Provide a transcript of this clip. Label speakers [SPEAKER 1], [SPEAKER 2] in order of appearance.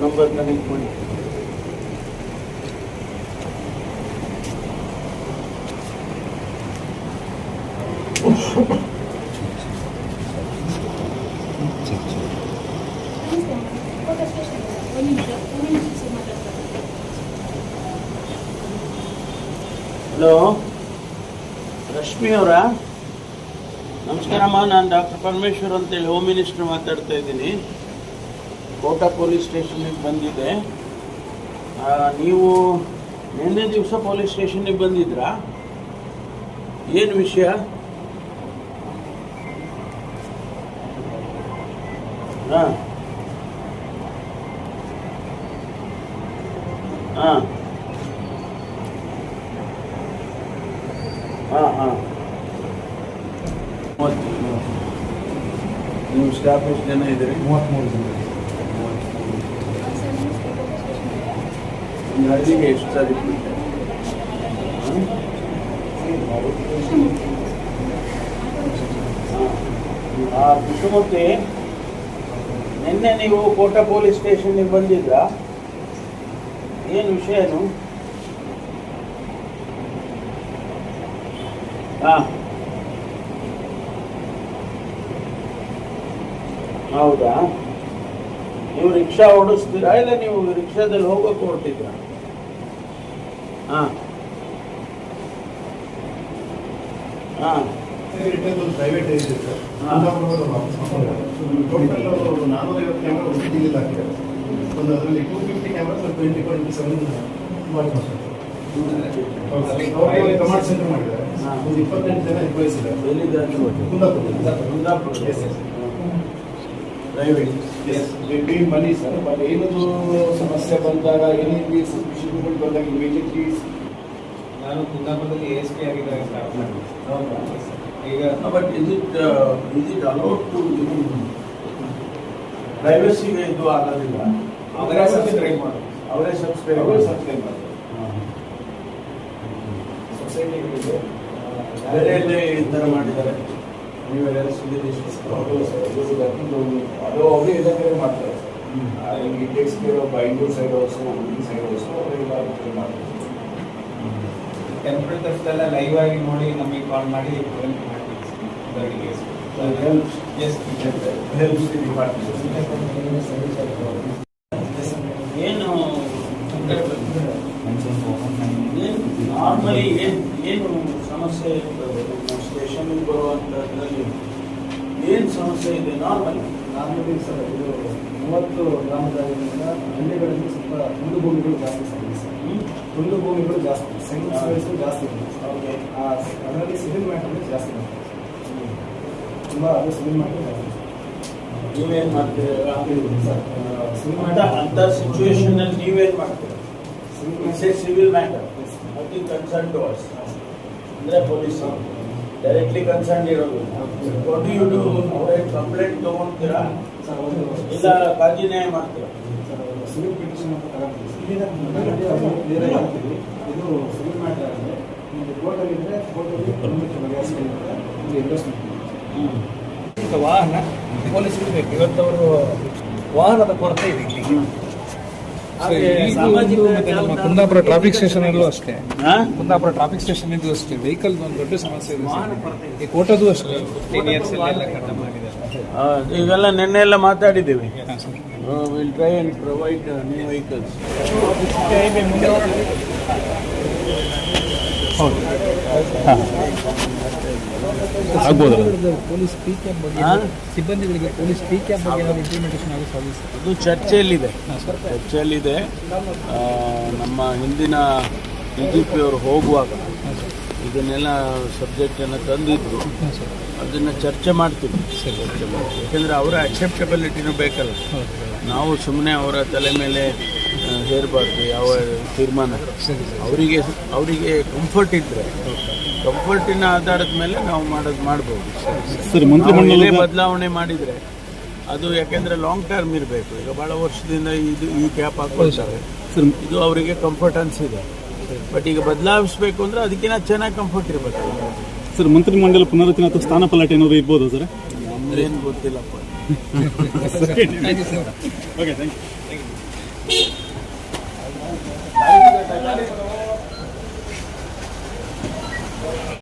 [SPEAKER 1] Number connect ಮಾಡಿ. Hello, Rashmi ಅವರಾ? ನಮಸ್ಕಾರಮ್ಮ, ನಾನು ಡಾಕ್ಟರ್ ಪರಮೇಶ್ವರ್ ಅಂತೇಳಿ ಹೋಮ್ ಮಿನಿಸ್ಟರ್ ಮಾತಾಡ್ತಾ ಇದ್ದೀನಿ. ಕೋಟಾ ಪೊಲೀಸ್ ಸ್ಟೇಷನ್ಗೆ ಬಂದಿದ್ದೆ. ನೀವು ನಿನ್ನೆ ದಿವಸ ಪೊಲೀಸ್ ಸ್ಟೇಷನ್ಗೆ ಬಂದಿದ್ರಾ? ಏನು ವಿಷಯ? ಹಾಂ ಹಾಂ ಹಾಂ ಹಾಂ ನಿಮ್ಮ ಸ್ಟಾಫ್ ಎಷ್ಟು ಜನ ಇದ್ದೀರಿ?
[SPEAKER 2] 33 ಜನ.
[SPEAKER 1] ಒಂದು ಹಳ್ಳಿಗೆ ಎಷ್ಟು ಸಾರಿ ಕುಸುಮತಿ, ನಿನ್ನೆ ನೀವು ಕೋಟಾ ಪೊಲೀಸ್ ಸ್ಟೇಷನ್ಗೆ ಬಂದಿದ್ರಾ? ಏನು ವಿಷಯನು? ಹಾಂ, ಹೌದಾ? ನೀವು ರಿಕ್ಷಾ ಓಡಿಸ್ತೀರಾ ಇಲ್ಲ ನೀವು ರಿಕ್ಷಾದಲ್ಲಿ ಹೋಗೋಕೆ ಹೊರಟಿದ್ರಾ? ಹಾಂ ಹಾಂ
[SPEAKER 2] ಪ್ರೈವೇಟ್ ಇದೆ ಸರ್. ಟೋಟಲ್ 450 ಕ್ಯಾಮ್ರಾ ಸಿಟಿಯಲ್ಲಿ ಹಾಕಿದೆ. ಒಂದು ಅದರಲ್ಲಿ 250 ಕ್ಯಾಮ್ರಾ 24/7 ಕಮಾಂಡ್ ಸೆಂಟರ್ ಮಾಡಿದ್ದಾರೆ. ಒಂದು 28 ಜನ ಎಂಪ್ಲಾಯೀಸ್ ಇದ್ದಾರೆ. Kundapura
[SPEAKER 1] private
[SPEAKER 2] pay money sir. But ಏನದು ಸಮಸ್ಯೆ ಬಂದಾಗ ಏನೇನು ಸಬ್ಮಿಷನ್ಗಳು ಬಂದಾಗ ಇಮಿಡಿಯೇಟ್ಲಿ
[SPEAKER 3] ನಾನು ಕುಂದಾಪುರದಲ್ಲಿ ASP ಆಗಿದ್ದಾಗ ಸ್ಟಾರ್ಟ್ ಮಾಡಿದ್ದೆ ಈಗ.
[SPEAKER 1] But is it allowed to ಪ್ರೈವಸಿಗೆ ಇದು ಆಗೋದಿಲ್ಲ?
[SPEAKER 3] ಅವರೇ ಸಬ್ಸ್ಕ್ರೈಬ್ ಮಾಡೋದು,
[SPEAKER 1] ಅವರೇ ಸಬ್ಸ್ಕ್ರೈಬ್
[SPEAKER 2] ಮಾಡ್ತಾರೆ.
[SPEAKER 1] ಸೊಸೈಟಿಗಳಿಗೆ ಬೇರೆ ಎಲ್ಲೇ ಈ ಥರ ಮಾಡಿದ್ದಾರೆ? ನೀವೆಲ್ಲ ಸುದ್ದಿ
[SPEAKER 2] ಅದು ಅವರೇ ಎಲ್ಲ ಮಾಡ್ತಾರೆ sir. It takes care of Byndoor side also, side also ಅವರೆಲ್ಲ ಮಾಡ್ತಾರೆ.
[SPEAKER 3] ಟೆಂಪಲ್ ಟೆಸ್ಟ್ ಎಲ್ಲ ಲೈವ್ ಆಗಿ ನೋಡಿ ನಮಗೆ ಕಾಲ್ ಮಾಡಿ
[SPEAKER 1] ಏನು ನಾರ್ಮಲಿ ಏನು ಸಮಸ್ಯೆ ಇರ್ತದೆ ಸ್ಟೇಷನ್ಗೆ ಬರುವಂಥದ್ರಲ್ಲಿ? ಏನು ಸಮಸ್ಯೆ ಇದೆ ನಾರ್ಮಲಿ
[SPEAKER 2] ಸರ್? ಇದು 30 ಗ್ರಾಮದಾಗಿಂದ ಹಳ್ಳಿಗಳಲ್ಲಿ ಸ್ವಲ್ಪ ಹುಲ್ಲು ಭೂಮಿಗಳು ಜಾಸ್ತಿ ಸರ್. ಹುಲ್ಲು ಭೂಮಿಗಳು ಜಾಸ್ತಿ, ಸೈನ್ಸ್ ಜಾಸ್ತಿ ಇದೆ.
[SPEAKER 1] ಓಕೆ.
[SPEAKER 2] ಅದರಲ್ಲಿ ಸಿವಿಲ್ ಮ್ಯಾಟರ್ ಜಾಸ್ತಿ ಮಾಡ್ತಾರೆ. ತುಂಬ ಅದು ಸಿವಿಲ್ ಮ್ಯಾಟರ್ ಜಾಸ್ತಿ.
[SPEAKER 1] ನೀವೇನು ಮಾಡ್ತೀರಾ
[SPEAKER 2] ಸರ್? ಸಿವಿಲ್
[SPEAKER 1] ಅಂತ
[SPEAKER 2] ಮ್ಯಾಟರ್
[SPEAKER 1] ಸಿಚುವೇಶನಲ್ಲಿ ನೀವೇನು ಮಾಡ್ತೀರಾ? Civil matter nothing concern to us ಅಂದರೆ ಪೊಲೀಸ್ ಡೈರೆಕ್ಟ್ಲಿ ಕನ್ಸರ್ನ್ ಇರೋದು. What you do? ಅವರೇ ಕಂಪ್ಲೇಂಟ್ ತೊಗೊಳ್ತೀರಾ ಇಲ್ಲ ಕಾಜಿ ನ್ಯಾಯ ಮಾಡ್ತೀರಾ?
[SPEAKER 2] ಸಿವಿಲ್ ಪಿಟಿಷನ್ ಅಂತ ತಗೊಂಡ್ತೀವಿ. ಇದು ಸಿವಿಲ್ ಮ್ಯಾಟರ್ ಆಗಿದೆ. ನಿಮಗೆ ಕೋರ್ಟಲ್ಲಿ ಇದ್ದರೆ ಕೋರ್ಟಲ್ಲಿ ಬಗೆಹರಿಸ್ಕೊಂಡಿರ್ತಾರೆ. ಇದು ಇನ್ವೆಸ್ಟ್ಮೆಂಟ್
[SPEAKER 4] ವಾಹನ ಪೊಲೀಸರಿಗೆ ಬೇಕು. ಇವತ್ತವರು ವಾಹನದ ಕೊರತೆ ಇದೆ. ಕುಂದಾಪುರ ಟ್ರಾಫಿಕ್ ಸ್ಟೇಷನ್ ಅಲ್ಲೂ ಅಷ್ಟೇ, ಕುಂದಾಪುರ ಟ್ರಾಫಿಕ್ ಸ್ಟೇಷನ್ ಇದ್ದು ಅಷ್ಟೇ ವೆಹಿಕಲ್ ಒಂದು ದೊಡ್ಡ ಸಮಸ್ಯೆ ಇದೆ. ಈ ಕೋಟದು ಅಷ್ಟೇ 15 years ಎಲ್ಲ ಖತಮ್ ಆಗಿದೆ.
[SPEAKER 1] ಈಗೆಲ್ಲ ನಿನ್ನೆ ಎಲ್ಲ ಮಾತಾಡಿದ್ದೀವಿ. Will try and provide new vehicles.
[SPEAKER 4] ಹೌದು, ಆಗ್ಬೋದಲ್ಲ?
[SPEAKER 5] ಪೊಲೀಸ್ ಪಿ ಕ್ಯಾಬ್ ಬಗ್ಗೆ ಸಿಬ್ಬಂದಿಗಳಿಗೆ ಪೊಲೀಸ್ ಪಿ ಕ್ಯಾಬ್ ಬಗ್ಗೆ ಇಂಪ್ಲಿಮೆಂಟೇಷನ್ ಆಗೋ ಸಾಧಿಸಿ
[SPEAKER 1] ಅದು ಚರ್ಚೆಯಲ್ಲಿದೆ. ಚರ್ಚೆಯಲ್ಲಿದೆ. ನಮ್ಮ ಹಿಂದಿನ DGP ಅವರು ಹೋಗುವಾಗ ಇದನ್ನೆಲ್ಲ ಸಬ್ಜೆಕ್ಟನ್ನು ತಂದಿದ್ರು. ಅದನ್ನು ಚರ್ಚೆ ಮಾಡ್ತೀವಿ. ಯಾಕೆಂದರೆ ಅವರ ಅಕ್ಸೆಪ್ಟಬಿಲಿಟಿನೂ ಬೇಕಲ್ಲ. ನಾವು ಸುಮ್ಮನೆ ಅವರ ತಲೆ ಮೇಲೆ ಹೇರಬಾರ್ದು ಯಾವ ತೀರ್ಮಾನ. ಅವರಿಗೆ ಕಂಫರ್ಟ್ ಇದ್ದರೆ ಕಂಫರ್ಟಿನ ಆಧಾರದ ಮೇಲೆ ನಾವು ಮಾಡ್ಬೋದು.
[SPEAKER 4] ಸರ್, ಮಂತ್ರಿಮಂಡಲ
[SPEAKER 1] ಬದಲಾವಣೆ ಮಾಡಿದರೆ ಅದು ಯಾಕೆಂದರೆ ಲಾಂಗ್ ಟರ್ಮ್ ಇರಬೇಕು. ಈಗ ಭಾಳ ವರ್ಷದಿಂದ ಈ ಕ್ಯಾಪ್ ಹಾಕ್ಕೊಳ್ತಾರೆ, ಇದು ಅವರಿಗೆ ಕಂಫರ್ಟ್ ಅನಿಸಿದೆ. ಬಟ್ ಈಗ ಬದಲಾಯಿಸಬೇಕು ಅಂದರೆ ಅದಕ್ಕಿಂತ ಚೆನ್ನಾಗಿ ಕಂಫರ್ಟ್ ಇರಬೇಕು.
[SPEAKER 6] ಸರ್, ಮಂತ್ರಿಮಂಡಲ ಪುನರಚನೆ ಅಥವಾ ಸ್ಥಾನ ಪಲಾಟ ಏನಾದ್ರು ಇರ್ಬೋದು ಸರ್?
[SPEAKER 1] ಏನು ಗೊತ್ತಿಲ್ಲಪ್ಪ.
[SPEAKER 5] Thank you sir.
[SPEAKER 6] Okay, thank you.